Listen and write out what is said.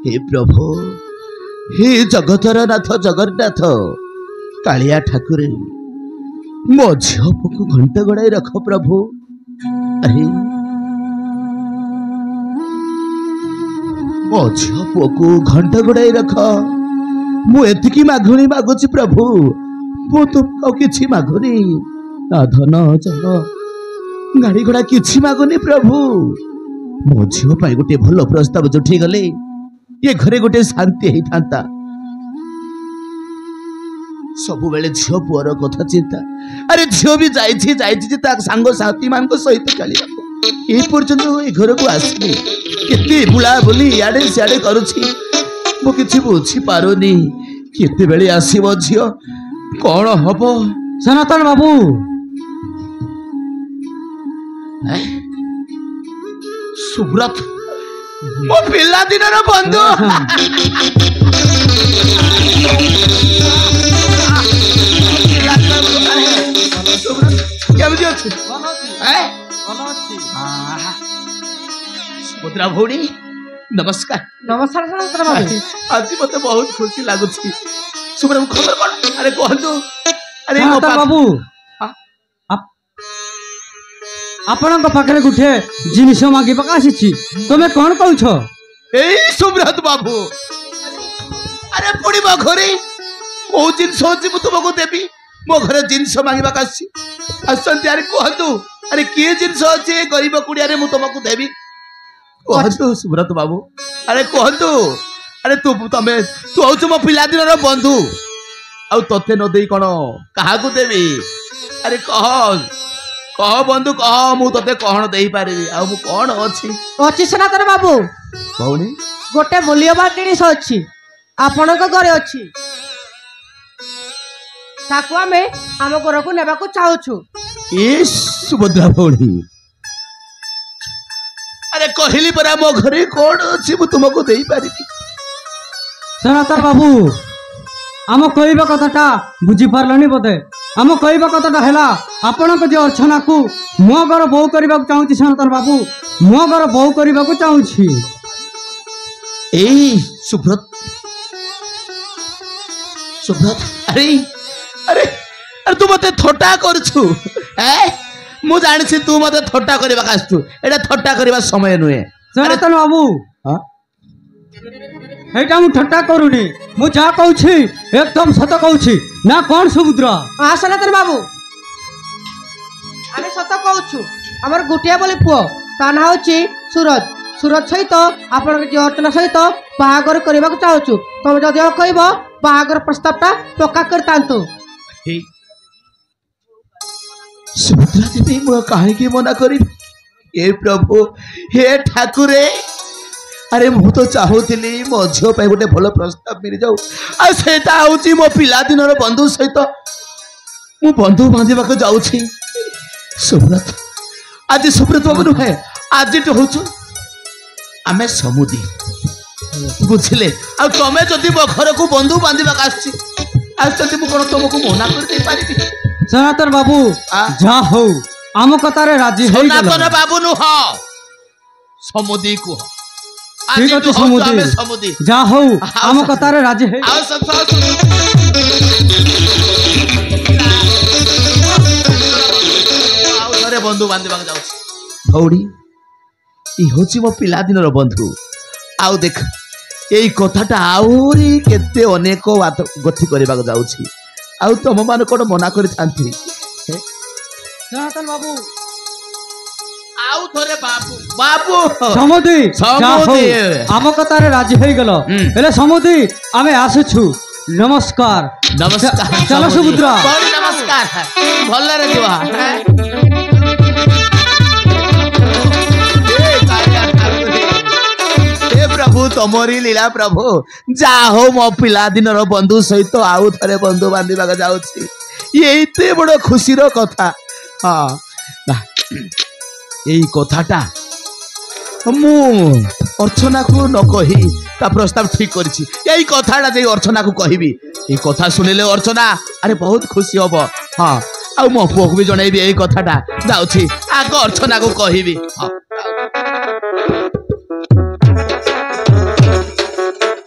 हे प्रभु हे जगतर नाथ जगन्नाथ कालिया ठाकुर मो झील को घंटा गड़ाई रख प्रभु। अरे मो झील पुओ को घंटा गड़ाई रख। मुझे मागुनी मागुची प्रभु मु तुम कि मागुनी ना धन जन गाड़ी घोड़ा किसी मागुनी प्रभु। मो झील गोटे भल प्रस्ताव जुटी गले ये घरे गोटे शांति होता। सब बेले झील पुअर कथा चिंता। अरे झील भी सांग साथी मान सहित चलिए ये पर्यंत ये घर को आसनी केते बुला बोली इे सियाड़े करुछि मु किछि बुझी पारुनी केते बेले आसीबो झील कौन हम सनातन बाबू सुब्रत मो पिला दिन बंधु सुभद्रा भौणी नमस्कार। नमस्कार सनातन बाबू आज मत बहुत खुशी लगुच सुब्रत खबर कौन अरे कहतु अरे बाबू आपण पाखे गोटे जिनिस मागिबा आसी तुम कौन कह सुब्रत बाबू अरे पुणी मो घरे कौ जिनस अच्छी तुमको देवी मो घर जिनस मांगवा आसती। अरे कहतु अरे किए जिनस अच्छे गरीब कुड़िया मुझे तुमको देवी कहतु सुब्रत बाबू अरे कहतु अरे तू तमें तू हूँ मो पिला दिन बंधु आउ ते न दे कौन क्या देवी। अरे कह कह बंधु कह मुझे कौन दे पारि मु कौन अच्छी सनातन बाबू भौणी गोटे मूल्यवान जिनिस अच्छी आपण घरे अच्छी ताकू आम आम घर को नेबा को चाहूँ। सुभद्रा भौणी अरे कहली परा मो घरे कौन अच्छी मु तुमको दे पारि। सनातन बाबू आम कहवा कथाटा बुझी पार्लनी बोधे आम कहवा कथाटा है आपण जो अर्चना को मो घर बहु करने को चाहूँ। सनातन बाबू मो घर बहु करने को चाहूँ। सुब्रत सुब्रत अरे अरे अरे तू मत थट्टा करछु मु जानी तू मत थट्टा करबा आसतु एटा थट्टा करबा समय नुहे। सनातन बाबू एटा मु ठट्टा करूनी मु जा कहूछि एकदम सत कहूछि ना कौन सुभद्रा। हां सनातन बाबू आमे सत कहूछु हमर गुटिया बोली पुओ ता ना होछि सूरज सूरज सहित आपण जो अर्चना सहित बाहागर करबा को चाहूछु तुम जदि कहबो बाहागर प्रस्तावटा पक्का करतांतु। सुभद्रा देवी मु काहे की मना करी हे प्रभु हे ठाकुरे अरे मु तो चाहूली मो झील गोटे भल प्रस्ताव मिल जाऊ आटा हूँ मो पिला दिन बंधु सहित मु बंधु बांधा जाऊँ। सुब्रत आज सुब्रत बाबू नुहे आज हूँ आम समुदी बुझे आमे जदि मो घर को बंधु बांधा आसती कौन तुमको मना कर पारि। सनातन बाबू जा हो आम कतार राजी सनातन बाबू नुह समुदी कह ठीक अच्छे समुदी जा हो आम कतार राजी है बंधु बांधा भौणी ये हूँ मो पिला दिन बंधु आउ देख यही कथाटा आहरी केते अनेक गति करने जाऊँगी आउ तुम मान कौन मना कर सनातन बाबू आउ थोरे बाबू बाबू समुदी आम कतार राजी हो गल हेले समुदी आमे आसुछु। नमस्कार नमस्कार चलो सुभद्रा नमस्कार भल रे दिवा हे प्रभु तमरी लीला प्रभु जा हो मो पिला दिन बंधु सहित आउ थरे बंधु बांधा जाऊँगी ये बड़ खुशी कथा। हाँ यही कथाटा मु अर्चना को न कही ता प्रस्ताव ठीक करिछि यही कथाटा जे अर्चना को कहबी ये कथा सुनिले अर्चना अरे बहुत खुशी हम। हाँ आ मो पुओ को भी जनइबी यही कथाटा जाउछि आग अर्चना को कहबी। हाँ